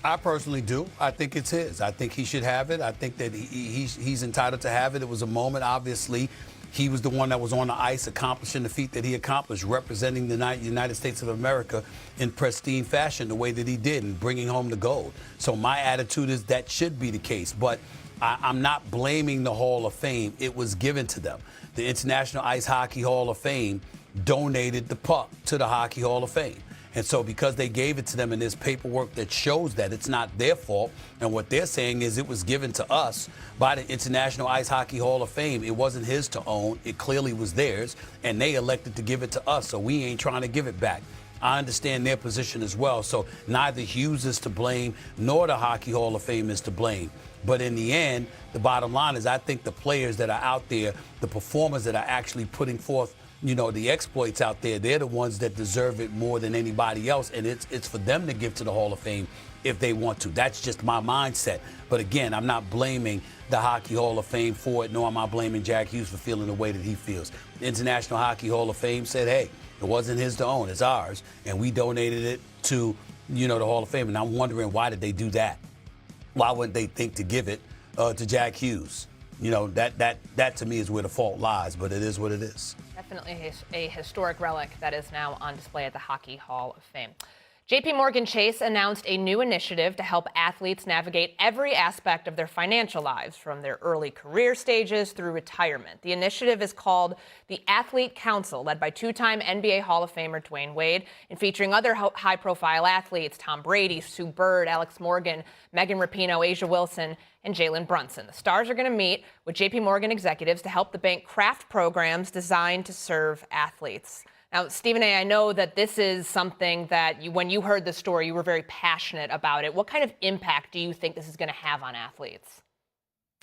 I personally do. I think it's his. I think he should have it. I think that he's entitled to have it. It was a moment, obviously. He was the one that was on the ice accomplishing the feat that he accomplished, representing the United States of America in pristine fashion the way that he did and bringing home the gold. So my attitude is that should be the case. But I'm not blaming the Hall of Fame. It was given to them. The International Ice Hockey Hall of Fame donated the puck to the Hockey Hall of Fame. And so because they gave it to them and there's paperwork that shows that it's not their fault, and what they're saying is it was given to us by the International Ice Hockey Hall of Fame. It wasn't his to own. It clearly was theirs, and they elected to give it to us, so we ain't trying to give it back. I understand their position as well, so neither Hughes is to blame nor the Hockey Hall of Fame is to blame. But in the end, the bottom line is I think the players that are out there, the performers that are actually putting forth the exploits out there, they're the ones that deserve it more than anybody else. And it's for them to give to the Hall of Fame if they want to. That's just my mindset. But again, I'm not blaming the Hockey Hall of Fame for it, nor am I blaming Jack Hughes for feeling the way that he feels. The International Hockey Hall of Fame said, hey, it wasn't his to own, it's ours. And we donated it to, the Hall of Fame. And I'm wondering, why did they do that? Why wouldn't they think to give it to Jack Hughes? That to me is where the fault lies, but it is what it is. Definitely a historic relic that is now on display at the Hockey Hall of Fame. JPMorganChase announced a new initiative to help athletes navigate every aspect of their financial lives, from their early career stages through retirement. The initiative is called the Athlete Council, led by two-time NBA Hall of Famer Dwyane Wade, and featuring other high-profile athletes: Tom Brady, Sue Bird, Alex Morgan, Megan Rapinoe, Asia Wilson, and Jalen Brunson. The stars are going to meet with JP Morgan executives to help the bank craft programs designed to serve athletes. Now, Stephen A., I know that this is something that when you heard the story, you were very passionate about it. What kind of impact do you think this is going to have on athletes?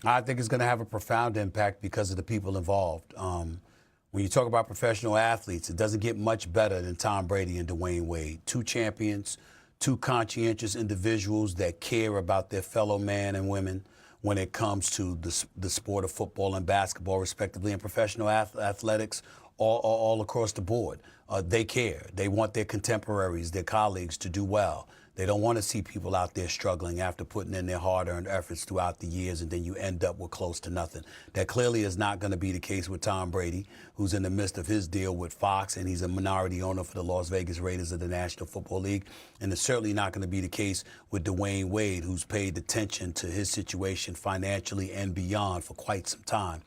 I think it's going to have a profound impact because of the people involved. When you talk about professional athletes, it doesn't get much better than Tom Brady and Dwyane Wade. Two champions, two conscientious individuals that care about their fellow man and women when it comes to the sport of football and basketball, respectively, and professional athletics all across the board. They care. They want their contemporaries, their colleagues to do well. They don't want to see people out there struggling after putting in their hard-earned efforts throughout the years, and then you end up with close to nothing. That clearly is not going to be the case with Tom Brady, who's in the midst of his deal with Fox, and he's a minority owner for the Las Vegas Raiders of the National Football League. And it's certainly not going to be the case with Dwyane Wade, who's paid attention to his situation financially and beyond for quite some time.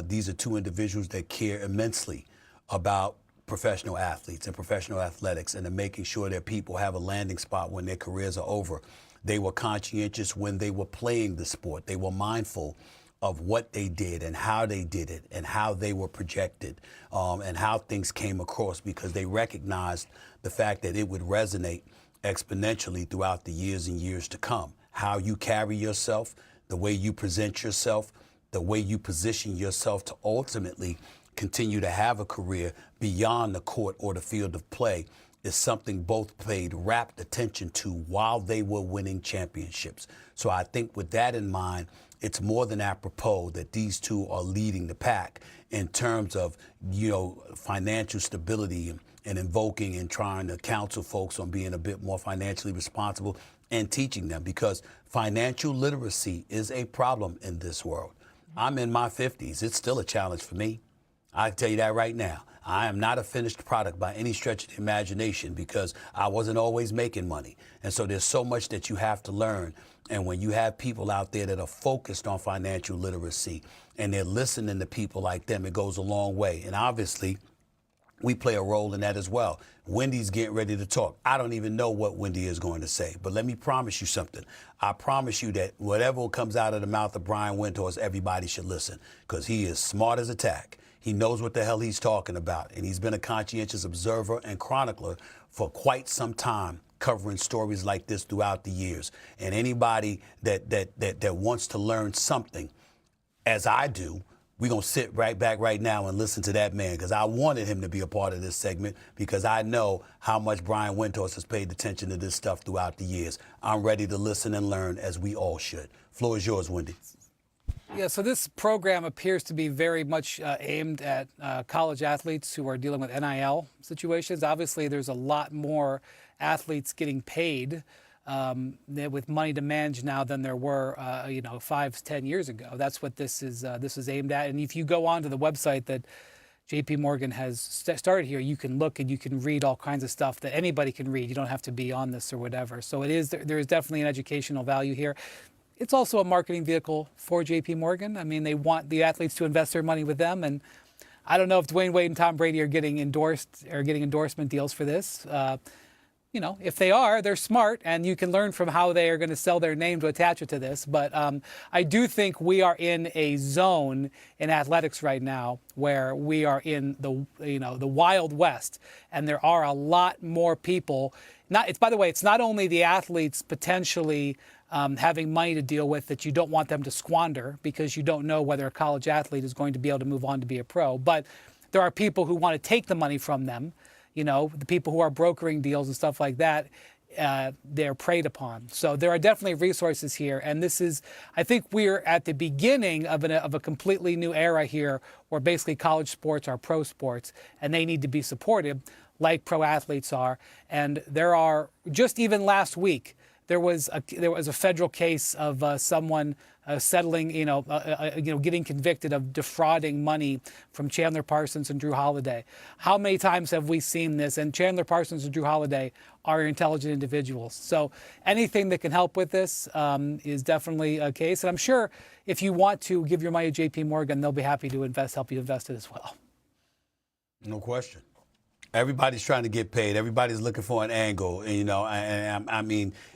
These are two individuals that care immensely about professional athletes and professional athletics, and making sure that people have a landing spot when their careers are over. They were conscientious when they were playing the sport. They were mindful of what they did and how they did it and how they were projected, and how things came across, because they recognized the fact that it would resonate exponentially throughout the years and years to come. How you carry yourself, the way you present yourself, the way you position yourself to ultimately continue to have a career beyond the court or the field of play is something both paid rapt attention to while they were winning championships. So I think with that in mind, it's more than apropos that these two are leading the pack in terms of, financial stability and invoking and trying to counsel folks on being a bit more financially responsible and teaching them, because financial literacy is a problem in this world. I'm in my 50s. It's still a challenge for me. I can tell you that right now. I am not a finished product by any stretch of the imagination, because I wasn't always making money. And so there's so much that you have to learn. And when you have people out there that are focused on financial literacy and they're listening to people like them, it goes a long way. And obviously, we play a role in that as well. Wendy's getting ready to talk. I don't even know what Wendy is going to say, but let me promise you something. I promise you that whatever comes out of the mouth of Brian Windhorst, everybody should listen, because he is smart as a tack. He knows what the hell he's talking about, and he's been a conscientious observer and chronicler for quite some time, covering stories like this throughout the years. And anybody that wants to learn something, as I do, we're going to sit right back right now and listen to that man, because I wanted him to be a part of this segment, because I know how much Brian Windhorst has paid attention to this stuff throughout the years. I'm ready to listen and learn, as we all should. Floor is yours, Wendy. Yeah, so this program appears to be very much aimed at college athletes who are dealing with NIL situations. Obviously, there's a lot more athletes getting paid with money to manage now than there were, 5-10 years ago. That's what this is aimed at. And if you go onto the website that JP Morgan has started here, you can look and you can read all kinds of stuff that anybody can read. You don't have to be on this or whatever. So there is definitely an educational value here. It's also a marketing vehicle for JP Morgan. I mean, they want the athletes to invest their money with them. And I don't know if Dwyane Wade and Tom Brady are getting endorsement deals for this. If they are, they're smart, and you can learn from how they are going to sell their name to attach it to this. But I do think we are in a zone in athletics right now where we are in the Wild West, and there are a lot more people. By the way, it's not only the athletes potentially having money to deal with that you don't want them to squander because you don't know whether a college athlete is going to be able to move on to be a pro, but there are people who want to take the money from them. The people who are brokering deals and stuff like that, they're preyed upon. So there are definitely resources here. And I think we're at the beginning of a completely new era here where basically college sports are pro sports and they need to be supported like pro athletes are. And there are, just even last week, there was a federal case of someone settling, getting convicted of defrauding money from Chandler Parsons and Drew Holiday. How many times have we seen this? And Chandler Parsons and Drew Holiday are intelligent individuals. So anything that can help with this is definitely a case. And I'm sure if you want to give your money to JP Morgan, they'll be happy to help you invest it as well. No question. Everybody's trying to get paid. Everybody's looking for an angle,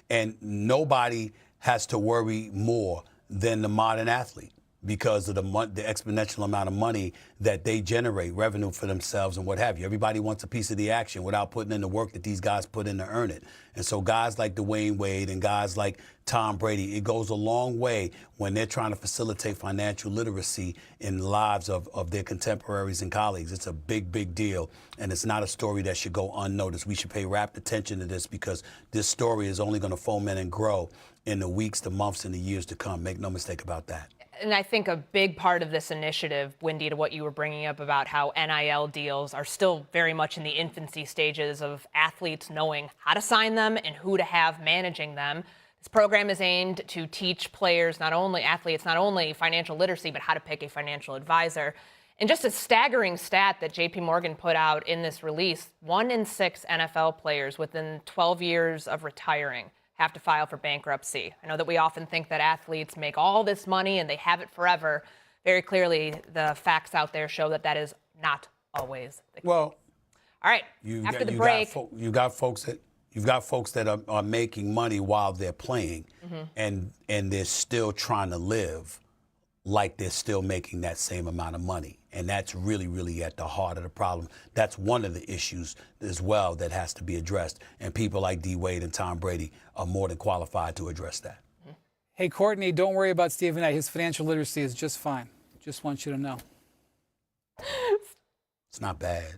and nobody has to worry more than the modern athlete because of the exponential amount of money that they generate, revenue for themselves and what have you. Everybody wants a piece of the action without putting in the work that these guys put in to earn it. And so guys like Dwyane Wade and guys like Tom Brady, it goes a long way when they're trying to facilitate financial literacy in the lives of their contemporaries and colleagues. It's a big, big deal, and it's not a story that should go unnoticed. We should pay rapt attention to this because this story is only going to foment and grow in the weeks, the months, and the years to come. Make no mistake about that. And I think a big part of this initiative, Wendy, to what you were bringing up about how NIL deals are still very much in the infancy stages of athletes knowing how to sign them and who to have managing them. This program is aimed to teach players, athletes, not only financial literacy, but how to pick a financial advisor. And just a staggering stat that JP Morgan put out in this release, 1 in 6 NFL players within 12 years of retiring have to file for bankruptcy. I know that we often think that athletes make all this money and they have it forever. Very clearly, the facts out there show that is not always the case. Well, all right. After the break, you've got folks that are making money while they're playing, and they're still trying to live like they're still making that same amount of money. And that's really, really at the heart of the problem. That's one of the issues as well that has to be addressed. And people like D. Wade and Tom Brady are more than qualified to address that. Hey, Courtney, don't worry about Stephen A. His financial literacy is just fine. Just want you to know. It's not bad.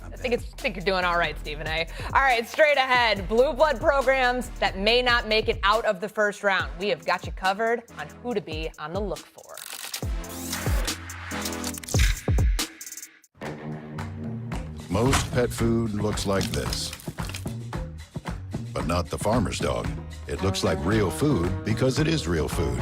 I think you're doing all right, Stephen A. All right, straight ahead, blue blood programs that may not make it out of the first round. We have got you covered on who to be on the look for. Most pet food looks like this. But not the farmer's dog. It looks like real food because it is real food.